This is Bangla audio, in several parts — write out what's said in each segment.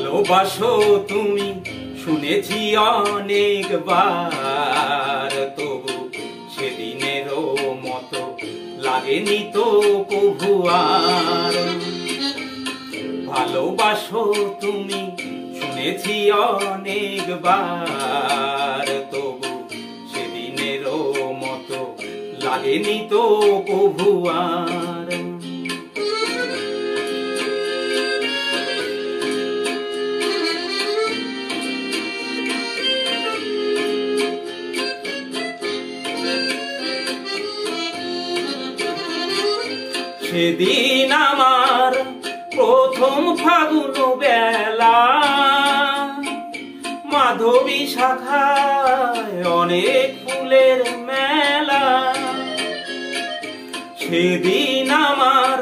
ভালোবাসো তুমি শুনেছি অনেকবার, তবু সেদিনেরও মতো লাগেনি তো কভু আর। ভালোবাসো তুমি শুনেছি অনেকবার, তবু সেদিনেরও মতো লাগেনি তো কভু আর। সেদিন আমার প্রথম ফাগুন বেলা, মাধবী শাখায় অনেক ফুলের মেলা। সেদিন আমার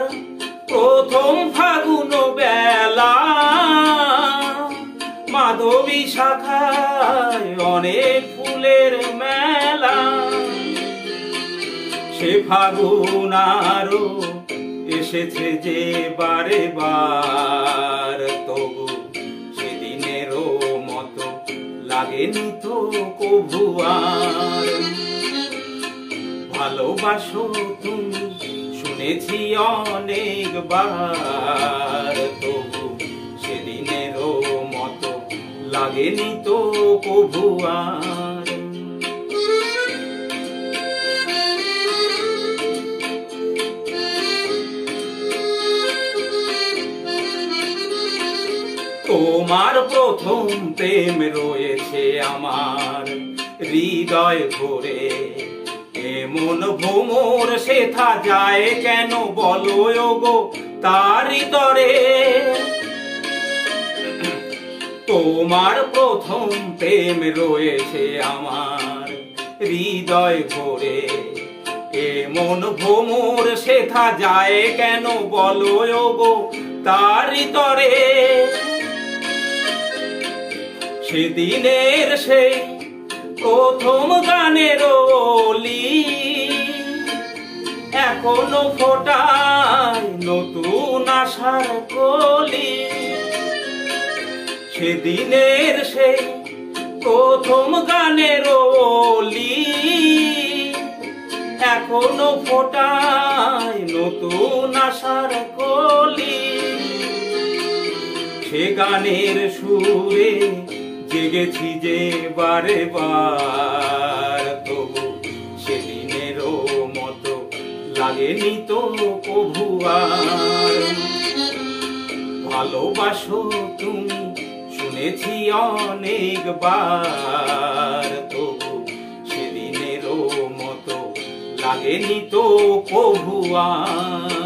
প্রথম ফাগুন বেলা, মাধবী শাখায় অনেক ফুলের মেলা। সে ফাগুন আরো এসেছে যে বারে বার, তবু সেদিনেরও মতো লাগেনি তো কভু আর। ভালোবাসো তুমি শুনেছি অনেকবার, তবু সেদিনেরও মতো লাগেনি তো কভু আর। তোমার প্রথম প্রেম রয়েছে আমার হৃদয় ভরে, এমন ভ্রমর সেথা যায় কেন বলো গো তারি তরে। তোমার প্রথম প্রেম রয়েছে আমার হৃদয় ভরে, এমন ভ্রমর সেথা যায় কেন বলো গো তারি তরে। সেদিনের সেই প্রথম গানের ওলি এখনো ফোটায় নতুন আশার কলি। সেদিনের সেই প্রথম গানের ওলি এখনো ফোটায় নতুন আশার কলি। সে গানের সুরে জেগেছি যে বারে বার, তবু সেদিনেরও মতো লাগেনি তো কভু আর। ভালোবাসো তুমি শুনেছি অনেকবার, তবু সেদিনেরও মতো লাগেনি তো কভু আর।